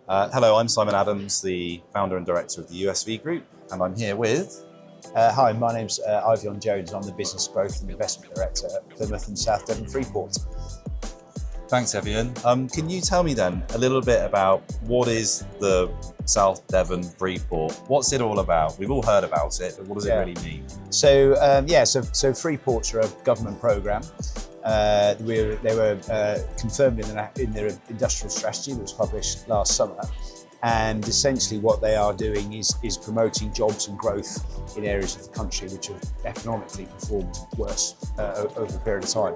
Hello, I'm Simon Adams, the founder and director of the USV Group, and I'm here with... Hi, my name's Eifion Jones. I'm the Business Growth and Investment Director at Plymouth and South Devon Freeport. Thanks, Eifion. Can you tell me then a little bit about what is the South Devon Freeport? What's it all about? We've all heard about it, but what does it really mean? So Freeports are a government programme. They were confirmed in their industrial strategy that was published last summer. And essentially what they are doing is promoting jobs and growth in areas of the country which have economically performed worse over a period of time.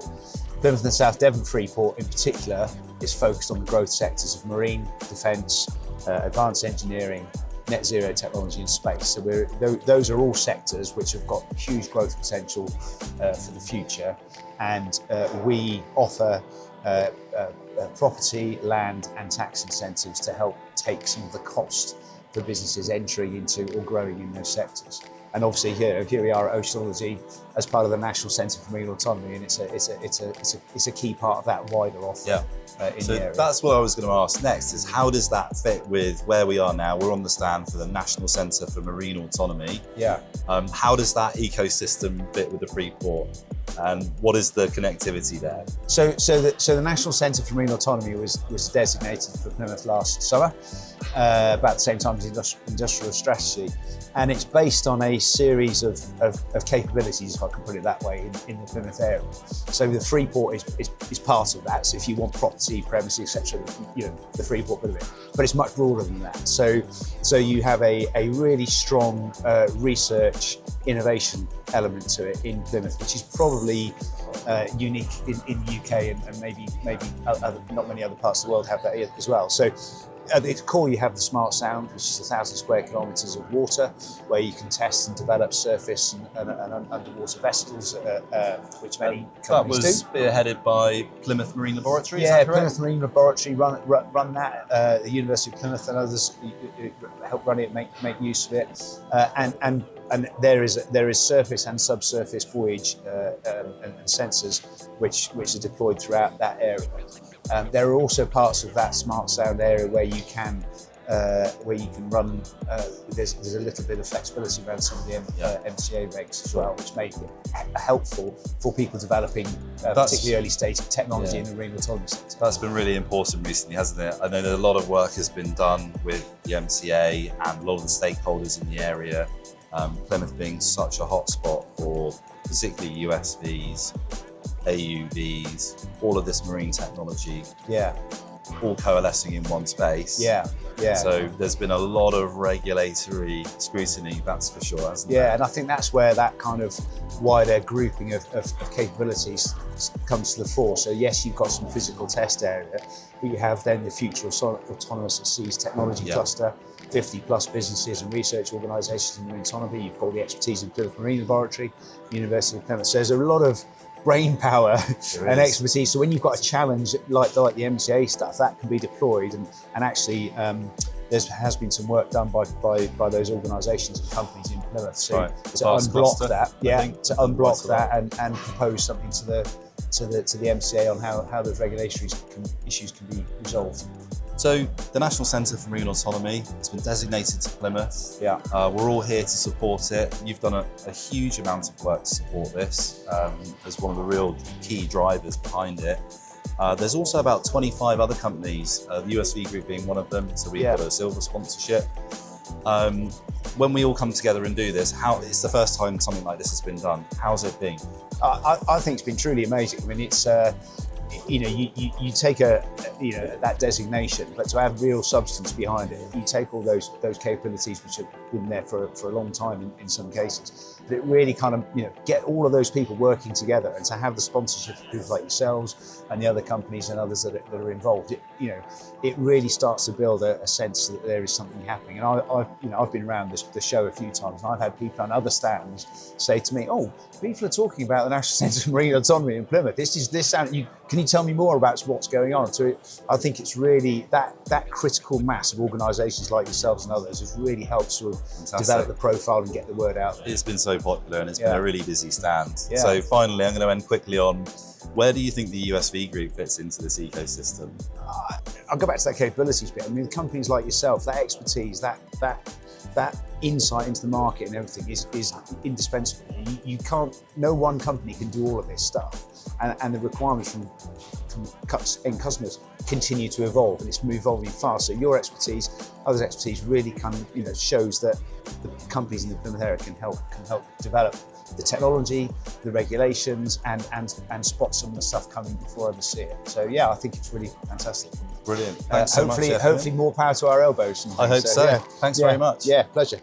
Plymouth and South Devon Freeport in particular is focused on the growth sectors of marine, defence, advanced engineering, net zero technology and space. So those are all sectors which have got huge growth potential for the future. And we offer property, land and tax incentives to help take some of the cost for businesses entering into or growing in those sectors. And obviously here we are at Oceanology as part of the National Centre for Marine Autonomy, and it's a key part of that wider offer in the area. That's what I was going to ask next, is how does that fit with where we are now? We're on the stand for the National Centre for Marine Autonomy. Yeah. How does that ecosystem fit with the Freeport? And what is the connectivity there? So the National Centre for Marine Autonomy was designated for Plymouth last summer, about the same time as the industrial strategy. And it's based on a series of capabilities, if I can put it that way, in the Plymouth area. So the Freeport is part of that. So if you want property, premises, etc., the Freeport bit of it. But it's much broader than that. So you have a really strong research innovation element to it in Plymouth, which is probably unique in the UK and maybe not many other parts of the world have that as well. So at its core, you have the Smart Sound, which is 1,000 square kilometres of water, where you can test and develop surface and underwater vessels, which many companies do. That was spearheaded by Plymouth Marine Laboratory, yeah, is that correct? Plymouth Marine Laboratory run that. The University of Plymouth and others help run it, make use of it, and there is surface and subsurface buoyage and sensors which are deployed throughout that area. There are also parts of that Smart Sound area where you can run. There's a little bit of flexibility around some of the MCA regs as well, which make it helpful for people developing particularly early stage technology in the marine autonomy sector. That's been really important recently, hasn't it? I know that a lot of work has been done with the MCA and a lot of the stakeholders in the area. Plymouth being such a hotspot for particularly USVs, AUVs, all of this marine technology, all coalescing in one space. Yeah. So there's been a lot of regulatory scrutiny, that's for sure, hasn't there? Yeah, and I think that's where that kind of wider grouping of capabilities comes to the fore. So yes, you've got some physical test area, but you have then the Future Autonomous at Seas Technology Cluster, 50 plus businesses and research organisations in marine autonomy. You've got the expertise in Plymouth Marine Laboratory, University of Plymouth. So there's a lot of brain power and expertise. So when you've got a challenge like the MCA stuff, that can be deployed, and actually there has been some work done by those organisations and companies in Plymouth to unblock that, and propose something to the MCA on how those regulatory issues can be resolved. So the National Centre for Marine Autonomy has been designated to Plymouth. Yeah. We're all here to support it. You've done a huge amount of work to support this as one of the real key drivers behind it. There's also about 25 other companies, the USV Group being one of them, so we've got a silver sponsorship. When we all come together and do this, it's the first time something like this has been done. How's it been? I think it's been truly amazing. I mean, it's you take that designation, but to have real substance behind it, you take all those capabilities which have been there for a long time in some cases, but it really kind of get all of those people working together, and to have the sponsorship of people like yourselves and the other companies and others that are involved, it really starts to build a sense that there is something happening. And I've been around the show a few times, and I've had people on other stands say to me, "Oh, people are talking about the National Centre for Marine Autonomy in Plymouth. Can you tell me more about what's going on? So I think it's really that critical mass of organisations like yourselves and others has really helped sort of develop the profile and get the word out there. It's been so popular, and it's been a really busy stand. Yeah. So finally, I'm going to end quickly on, where do you think the USV Group fits into this ecosystem? I'll go back to that capabilities bit. I mean, companies like yourself, that expertise, that insight into the market and everything is indispensable. You can't, no one company can do all of this stuff, and the requirements from end customers continue to evolve, and it's evolving fast. So your expertise, others' expertise, really kind of shows that the companies in the Plymouth area can help develop the technology, the regulations, and spot some of the stuff coming before I ever see it. So yeah, I think it's really fantastic. Brilliant. Thanks so much. Hopefully more power to our elbows. I hope so. Yeah. Thanks very much. Yeah, pleasure.